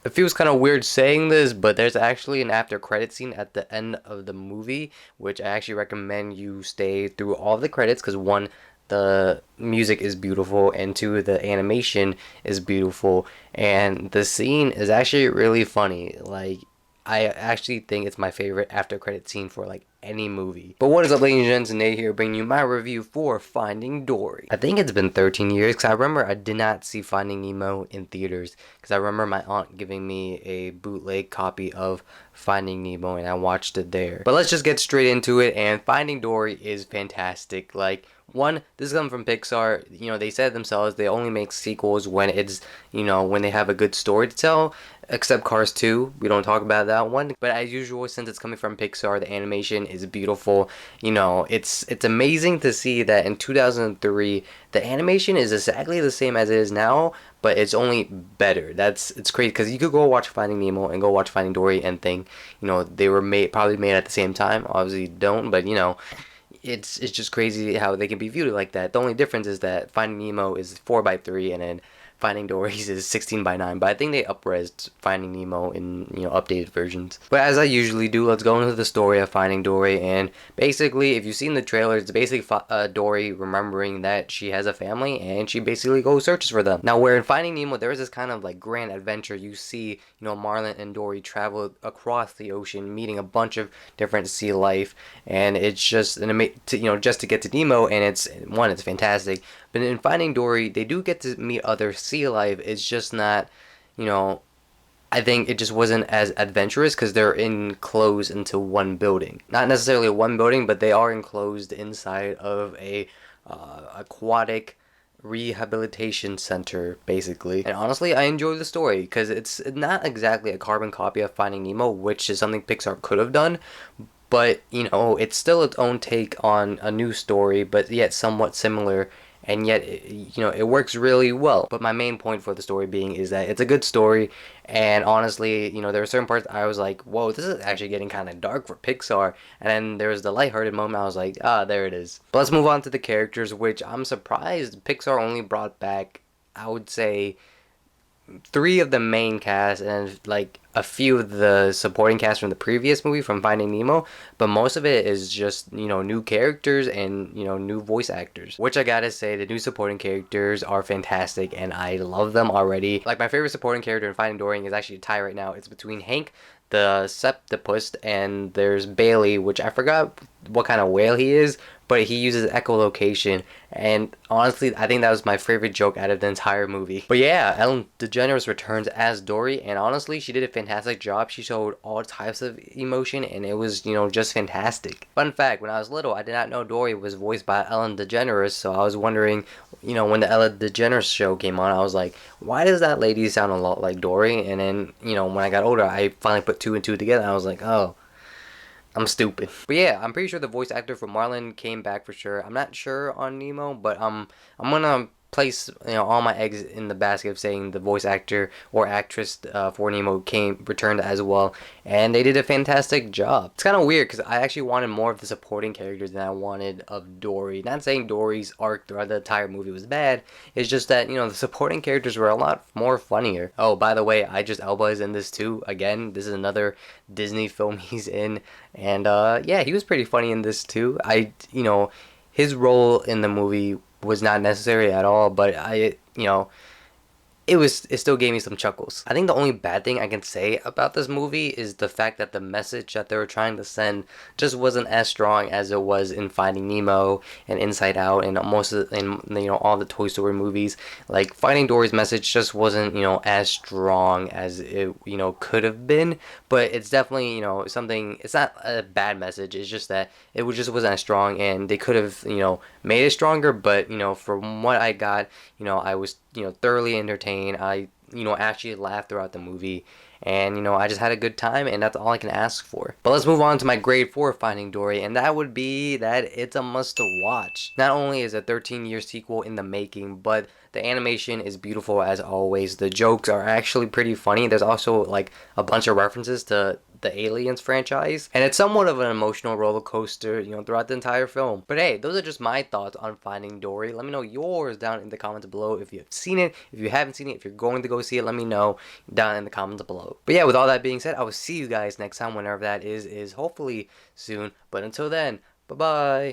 It feels kind of weird saying this, but there's actually an after credit scene at the end of the movie, which I actually recommend you stay through all the credits because one, the music is beautiful, and two, the animation is beautiful, and the scene is actually really funny. Like, I actually think it's my favorite after credit scene for like any movie. But what is up, ladies and gents? Nate here, bringing you my review for Finding Dory. I think it's been 13 years because I remember I did not see Finding Nemo in theaters because I remember my aunt giving me a bootleg copy of Finding Nemo and I watched it there. But let's just get straight into it, and Finding Dory is fantastic. Like, one, this is coming from Pixar. You know, they said themselves they only make sequels when it's, you know, when they have a good story to tell. Except Cars 2, we don't talk about that one. But as usual, since it's coming from Pixar, the animation is beautiful. You know, it's amazing to see that in 2003, the animation is exactly the same as it is now, but it's only better. It's crazy because you could go watch Finding Nemo and go watch Finding Dory and think, you know, they were probably made at the same time. Obviously, don't, but you know, it's just crazy how they can be viewed like that. The only difference is that Finding Nemo is 4:3 and then Finding Dory's is 16:9, but I think they upresed Finding Nemo in, you know, updated versions. But as I usually do, let's go into the story of Finding Dory. And basically, if you've seen the trailer, it's basically Dory remembering that she has a family and she basically goes searches for them. Now, where in Finding Nemo there is this kind of like grand adventure, you see, you know, Marlin and Dory travel across the ocean, meeting a bunch of different sea life, and it's just an you know, just to get to Nemo, and it's fantastic. But in Finding Dory, they do get to meet other sea life. It's just not, you know, I think it just wasn't as adventurous because they're enclosed into one building. Not necessarily one building, but they are enclosed inside of a aquatic rehabilitation center, basically. And honestly, I enjoy the story because it's not exactly a carbon copy of Finding Nemo, which is something Pixar could have done, but you know, it's still its own take on a new story, but yet somewhat similar, and yet you know, it works really well. But my main point for the story being is that it's a good story, and honestly, you know, there were certain parts I was like, whoa, this is actually getting kind of dark for Pixar, and then there was the lighthearted moment. I was like, ah, there it is. But let's move on to the characters, which I'm surprised Pixar only brought back, I would say, three of the main cast and like a few of the supporting cast from the previous movie from Finding Nemo, but most of it is just, you know, new characters and, you know, new voice actors. Which I gotta say, the new supporting characters are fantastic and I love them already. Like, my favorite supporting character in Finding Dory is actually a tie right now. It's between Hank the septopus and there's Bailey, which I forgot what kind of whale he is, but he uses echolocation, and honestly, I think that was my favorite joke out of the entire movie. But yeah, Ellen DeGeneres returns as Dory, and honestly, she did a fantastic job. She showed all types of emotion, and it was, you know, just fantastic. Fun fact, when I was little, I did not know Dory was voiced by Ellen DeGeneres, so I was wondering, you know, when the Ellen DeGeneres show came on, I was like, why does that lady sound a lot like Dory? And then, you know, when I got older, I finally put two and two together, and I was like, oh, I'm stupid. But yeah, I'm pretty sure the voice actor for Marlin came back for sure. I'm not sure on Nemo, but I'm gonna place, you know, all my eggs in the basket of saying the voice actor or actress for Nemo returned as well, and they did a fantastic job. It's kind of weird because I actually wanted more of the supporting characters than I wanted of Dory. Not saying Dory's arc throughout the entire movie was bad. It's just that, you know, the supporting characters were a lot more funnier. Oh, by the way, Idris Elba is in this too. Again, this is another Disney film he's in, and yeah, he was pretty funny in this too. You know, his role in the movie was not necessary at all, but you know, it still gave me some chuckles. I think the only bad thing I can say about this movie is the fact that the message that they were trying to send just wasn't as strong as it was in Finding Nemo and Inside Out and you know, all the Toy Story movies. Like, Finding Dory's message just wasn't, you know, as strong as it, you know, could have been, but it's definitely, you know, something. It's not a bad message. It's just that it just wasn't as strong, and they could have, you know, made it stronger. But you know, from what I got, you know, I was, you know, thoroughly entertained. I, you know, actually laughed throughout the movie, and you know, I just had a good time, and that's all I can ask for. But let's move on to my grade for Finding Dory, and that would be that it's a must to watch. Not only is a 13-year sequel in the making, but the animation is beautiful as always. The jokes are actually pretty funny. There's also like a bunch of references to the Aliens franchise, and it's somewhat of an emotional roller coaster, you know, throughout the entire film. But hey, those are just my thoughts on Finding Dory. Let me know yours down in the comments below if you've seen it, if you haven't seen it, if you're going to go see it, let me know down in the comments below. But yeah, with all that being said, I will see you guys next time, whenever that is hopefully soon. But until then, bye bye.